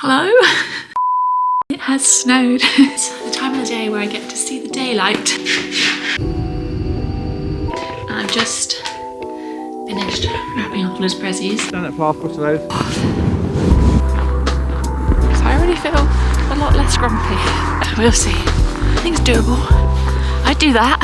Hello? It has snowed. It's the time of the day where I get to see the daylight. I've just finished wrapping up all his prezzies. Done it for half past load. So I already feel a lot less grumpy. We'll see. I think it's doable. I'd do that.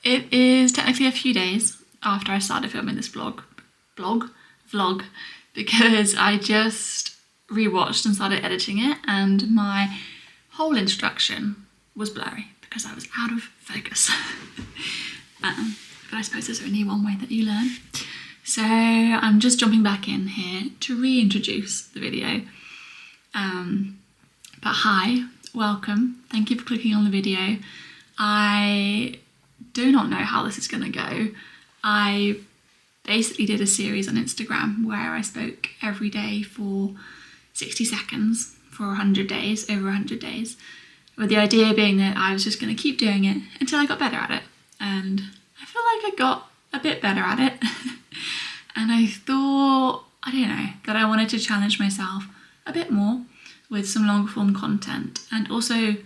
It is technically a few days after I started filming this vlog, because I just rewatched and started editing it, and my whole introduction was blurry because I was out of focus. But I suppose there's only one way that you learn. So I'm just jumping back in here to reintroduce the video. But hi, welcome. Thank you for clicking on the video. I do not know how this is going to go. I basically did a series on Instagram where I spoke every day for 60 seconds for 100 days, over 100 days, with the idea being that I was just going to keep doing it until I got better at it. And I feel like I got a bit better at it. And I thought, I don't know, that I wanted to challenge myself a bit more with some longer form content, and also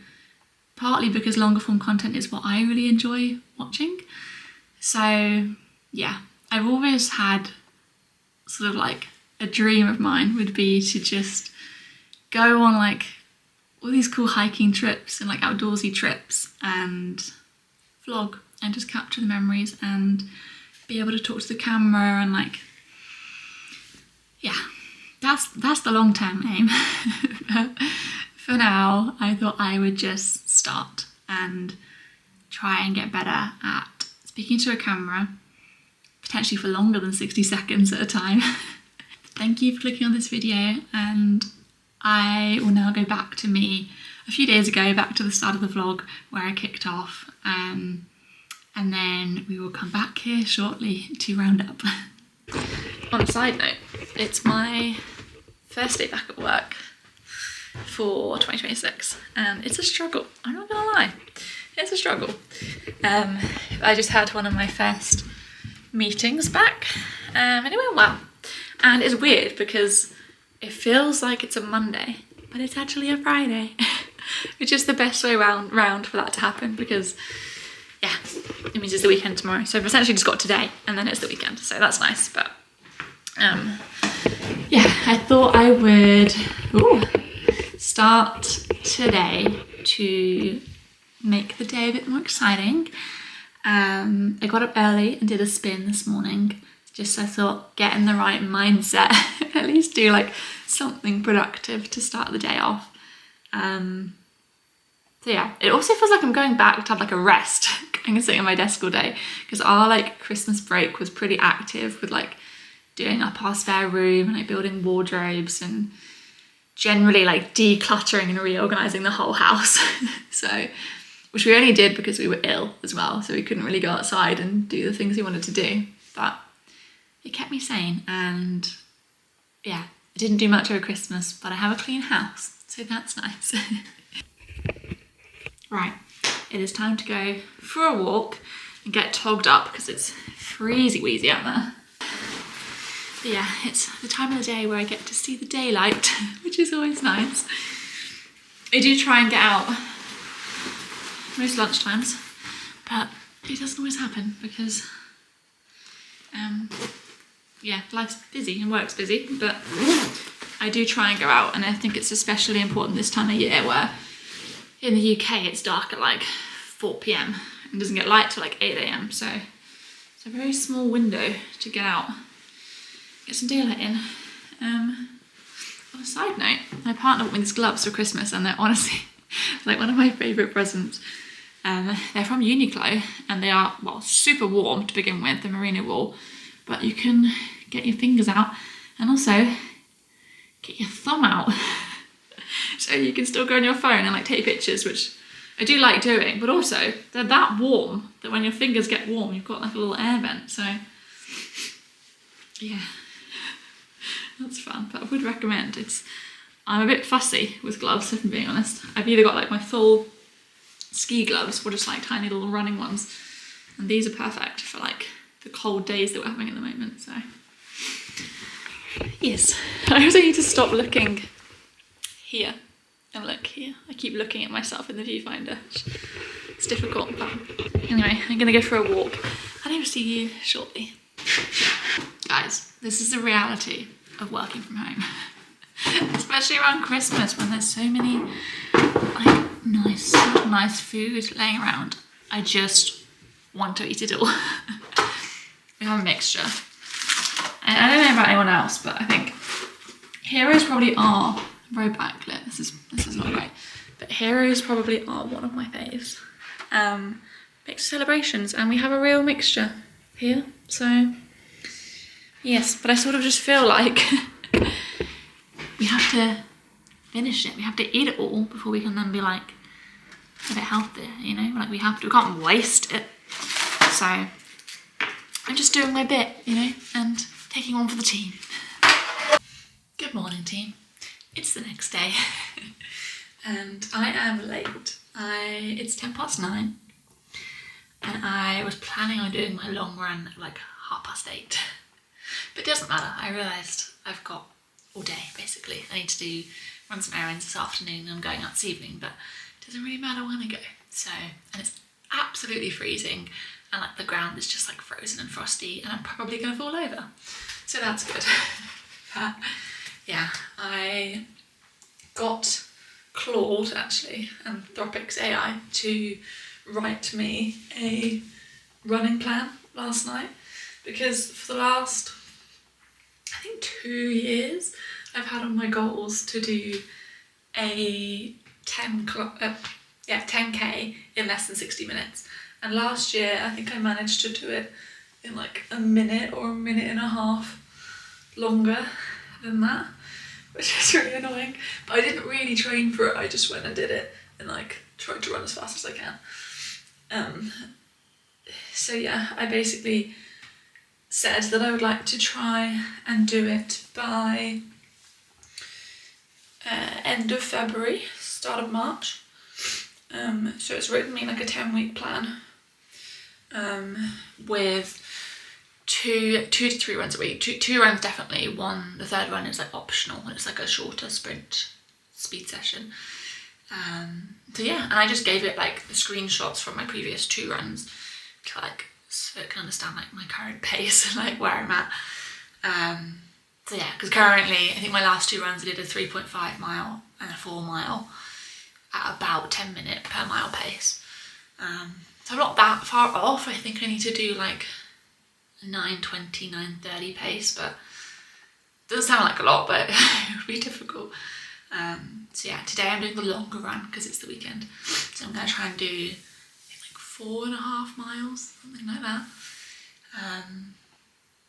partly because longer form content is what I really enjoy watching. So yeah, I've always had sort of like a dream of mine would be to just go on like all these cool hiking trips and like outdoorsy trips and vlog and just capture the memories and be able to talk to the camera and like, yeah, that's the long-term aim. But for now, I thought I would just start and try and get better at speaking to a camera, potentially for longer than 60 seconds at a time. Thank you for clicking on this video, and I will now go back to me a few days ago, back to the start of the vlog where I kicked off, and then we will come back here shortly to round up. On a side note, it's my first day back at work for 2026, and it's a struggle. I'm not gonna lie, it's a struggle. I just had one of my first meetings back, and it went well. And it's weird because it feels like it's a Monday, but it's actually a Friday, which is the best way round for that to happen, because yeah, it means it's the weekend tomorrow. So I've essentially just got today and then it's the weekend, so that's nice. But yeah, I thought I would start today to make the day a bit more exciting. I got up early and did a spin this morning, just I thought, get in the right mindset, at least do like something productive to start the day off. So yeah, it also feels like I'm going back to have like a rest, going and sitting at my desk all day, because our like Christmas break was pretty active with like doing up our spare room and like building wardrobes and generally like decluttering and reorganizing the whole house. So, which we only did because we were ill as well, so we couldn't really go outside and do the things we wanted to do, but it kept me sane. And yeah, I didn't do much over Christmas, but I have a clean house, so that's nice. Right, it is time to go for a walk and get togged up because it's freezy wheezy out there. But yeah, it's the time of the day where I get to see the daylight, which is always nice. I do try and get out most lunchtimes, but it doesn't always happen because yeah, life's busy and work's busy, but I do try and go out, and I think it's especially important this time of year where in the UK it's dark at like 4 PM and doesn't get light till like 8 AM, so it's a very small window to get out, get some daylight in. On a side note, my partner bought me these gloves for Christmas, and they're honestly like one of my favourite presents. They're from Uniqlo, and they are, well, super warm to begin with, the merino wool, but you can get your fingers out and also get your thumb out. So you can still go on your phone and like take pictures, which I do like doing, but also they're that warm that when your fingers get warm, you've got like a little air vent. So yeah, that's fun, but I would recommend. I'm a bit fussy with gloves, if I'm being honest. I've either got like my full ski gloves or just like tiny little running ones, and these are perfect for like the cold days that we're having at the moment. So Yes, I also need to stop looking here and look here. I keep looking at myself in the viewfinder. It's difficult, but anyway, I'm gonna go for a walk and I will see you shortly. Guys, this is the reality of working from home. Especially around Christmas when there's so many like nice food laying around. I just want to eat it all. We have a mixture. And I don't know about anyone else, but I think heroes probably are very backlit. This is not great. But heroes probably are one of my faves. Mixed celebrations, and we have a real mixture here. So yes, but I sort of just feel like we have to finish it. We have to eat it all before we can then be like a bit healthier, you know? Like we can't waste it. So I'm just doing my bit, you know, and taking one for the team. Good morning, team. It's the next day and I am late. It's 9:10 and I was planning on doing my long run at like 8:30. But it doesn't matter. I realised I've got all day basically. I need to run some errands this afternoon and I'm going out this evening, but it doesn't really matter when I go. So, and it's absolutely freezing and like the ground is just like frozen and frosty and I'm probably gonna fall over. So that's good. But yeah, I got Claude actually, Anthropic's AI, to write me a running plan last night because for the last, I think 2 years, I've had on my goals to do a 10k in less than 60 minutes. And last year, I think I managed to do it in like a minute or a minute and a half longer than that, which is really annoying. But I didn't really train for it. I just went and did it and like tried to run as fast as I can. So yeah, I basically said that I would like to try and do it by end of February, start of March. So it's written me like a 10-week plan with two to three runs a week. Two runs definitely. The third run is like optional and it's like a shorter sprint speed session. So yeah, and I just gave it like the screenshots from my previous 2 runs to like, so it can understand like my current pace and like where I'm at. So yeah, because currently I think my last 2 runs I did a 3.5 mile and a 4 mile at about 10 minute per mile pace. So I'm not that far off. I think I need to do like a 9:20, 9:30 pace, but it doesn't sound like a lot, but it would be difficult. So yeah, today I'm doing the longer run because it's the weekend. So I'm going to try and do I think like 4.5 miles, something like that.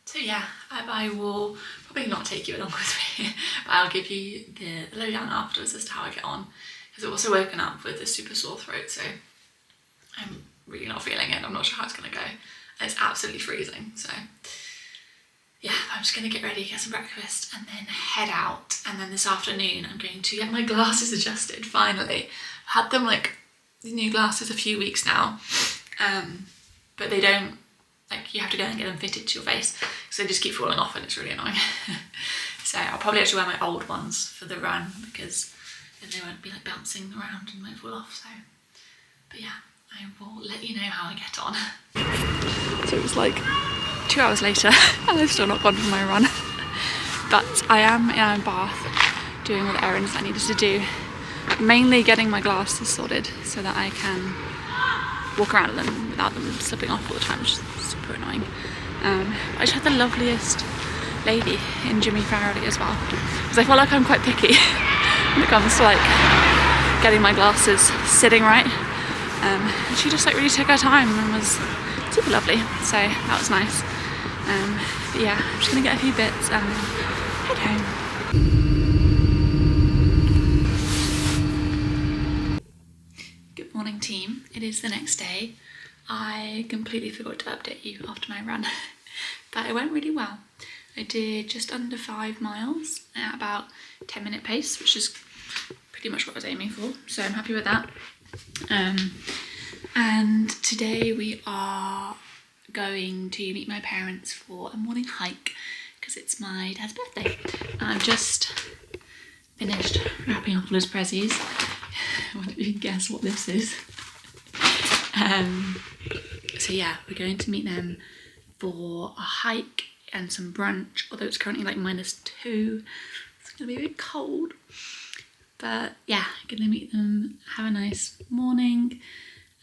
So yeah, I will probably not take you along with me, but I'll give you the lowdown afterwards as to how I get on. Because I've also woken up with a super sore throat, so I'm really not feeling it. I'm not sure how it's going to go. And it's absolutely freezing, so yeah, I'm just going to get ready, get some breakfast, and then head out. And then this afternoon I'm going to get my glasses adjusted, finally. I've had them like, the new glasses, a few weeks now, but they don't, like you have to go and get them fitted to your face, so they just keep falling off and it's really annoying. So I'll probably actually wear my old ones for the run because then they won't be like bouncing around and won't fall off. So, but yeah, I will let you know how I get on. So it was like 2 hours later and I've still not gone for my run. But I am in Bath doing all the errands I needed to do. Mainly getting my glasses sorted so that I can walk around in them without them slipping off all the time, which is super annoying. I just had the loveliest lady in Jimmy Farrelly as well, because I feel like I'm quite picky when it comes to like getting my glasses sitting right. And she just like really took her time and was super lovely, so that was nice. But yeah, I'm just gonna get a few bits and head home. Good morning, team. It is the next day. I completely forgot to update you after my run, but it went really well. I did just under 5 miles at about 10-minute pace, which is pretty much what I was aiming for, so I'm happy with that. And today we are going to meet my parents for a morning hike because it's my dad's birthday. And I've just finished wrapping up all his prezzies. I wonder if you can guess what this is. So yeah, we're going to meet them for a hike and some brunch, although it's currently like -2. It's gonna be a bit cold. But yeah, gonna meet them, have a nice morning.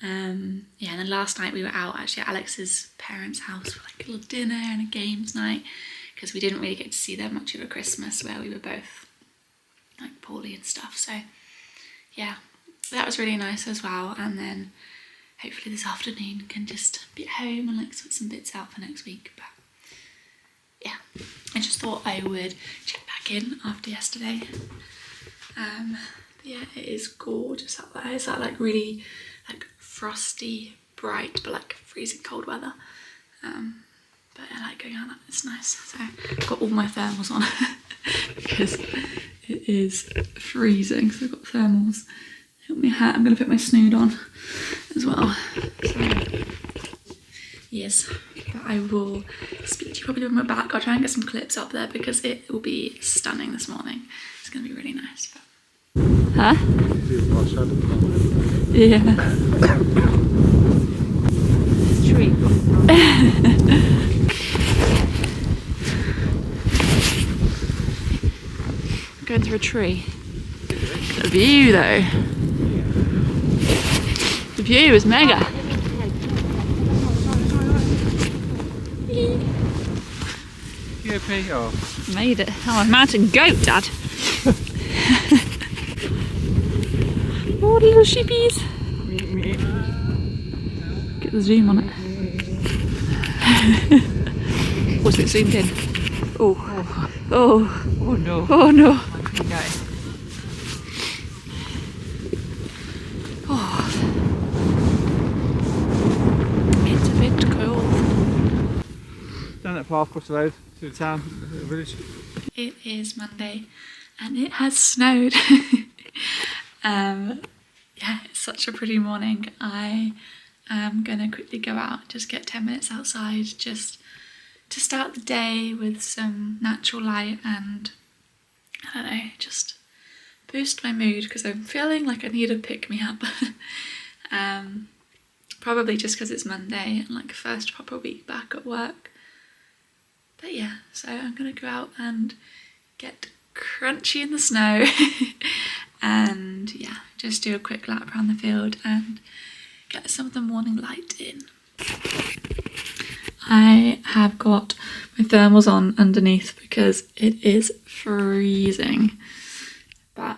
Yeah, and then last night we were out actually at Alex's parents' house for like a little dinner and a games night, because we didn't really get to see them much over Christmas where we were both like poorly and stuff. So yeah, that was really nice as well. And then hopefully this afternoon can just be at home and like sort some bits out for next week. But yeah, I just thought I would check back in after yesterday. But yeah, it is gorgeous out there. It's that like really like frosty, bright, but like freezing cold weather. But I like going out, it's nice. So I've got all my thermals on because it is freezing. So I've got thermals. Got my hat. I'm going to put my snood on as well. So, yes, but I will speak to you probably when we're back. I'll try and get some clips up there because it will be stunning this morning. It's going to be really nice. But... Huh? Yeah. Tree. Going through a tree. The view though. The view is mega. You okay? Oh. Made it. I'm a mountain goat, Dad. Oh, the little sheepies. Get the zoom on it. Was it zoomed in? Oh. Oh. Oh no. Oh no. Okay. Oh. It's a bit cold. Down that path across the road to the town, the village. It is Monday and it has snowed. Yeah, it's such a pretty morning. I am gonna quickly go out, just get 10 minutes outside, just to start the day with some natural light and I don't know, just boost my mood because I'm feeling like I need a pick-me-up. Probably just because it's Monday and like first proper week back at work. But yeah, so I'm gonna go out and get crunchy in the snow and yeah, just do a quick lap around the field and get some of the morning light in. I have got my thermals on underneath because it is freezing, but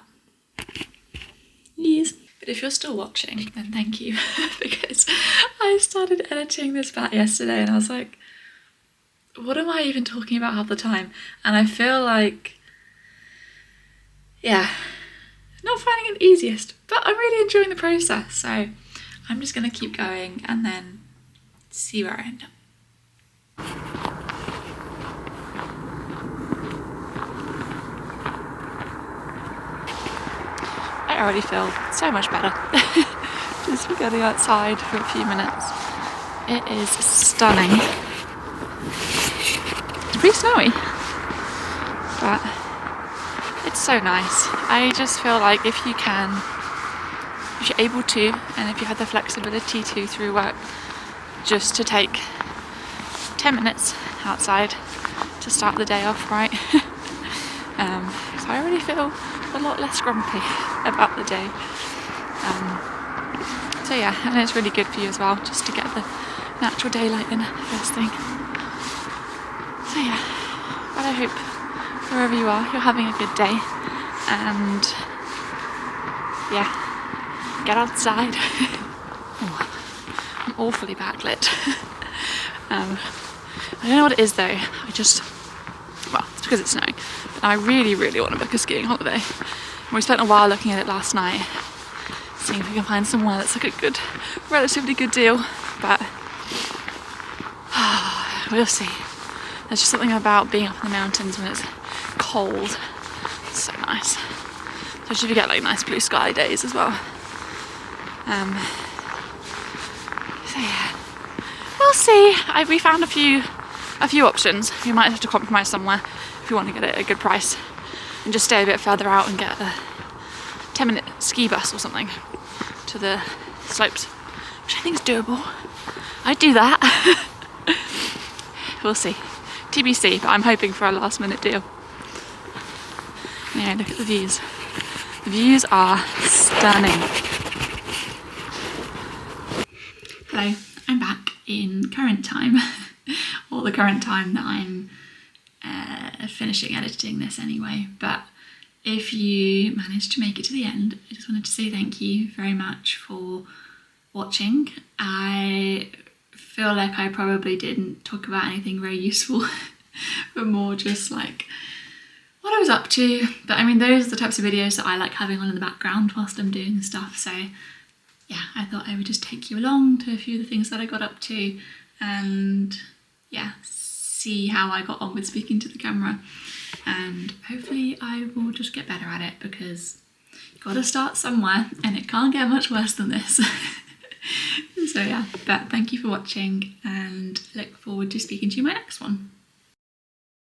yes. But if you're still watching, then thank you because I started editing this back yesterday and I was like, what am I even talking about half the time? And I feel like, yeah, not finding it easiest, but I'm really enjoying the process. So I'm just gonna keep going and then see where I end up. I already feel so much better just for getting outside for a few minutes. It is stunning. It's pretty snowy, but it's so nice. I just feel like if you can, if you're able to, and if you have the flexibility to through work, just to take 10 minutes outside to start the day off right. So I already feel a lot less grumpy about the day. So yeah, and it's really good for you as well, just to get the natural daylight in first thing. So yeah, but I hope wherever you are, you're having a good day, and yeah, get outside. Oh, I'm awfully backlit. I don't know what it is though, well, it's because it's snowing, but I really want to book a skiing holiday. And we spent a while looking at it last night, seeing if we can find somewhere that's like a good, relatively good deal, but we'll see. There's just something about being up in the mountains when it's cold. It's so nice. Especially if you get like nice blue sky days as well. So yeah, we'll see. We found a few a few options. You might have to compromise somewhere if you want to get it at a good price and just stay a bit further out and get a 10-minute ski bus or something to the slopes, which I think is doable. I'd do that. We'll see. TBC, but I'm hoping for a last minute deal. Anyway, look at the views. The views are stunning. Hello, I'm back in current time, or the current time that I'm finishing editing this anyway. But if you managed to make it to the end, I just wanted to say thank you very much for watching. I feel like I probably didn't talk about anything very useful, but more just like what I was up to. But I mean, those are the types of videos that I like having on in the background whilst I'm doing stuff. So yeah, I thought I would just take you along to a few of the things that I got up to and yeah, see how I got on with speaking to the camera. And hopefully I will just get better at it, because you gotta start somewhere and it can't get much worse than this. So yeah, but thank you for watching and I look forward to speaking to you in my next one.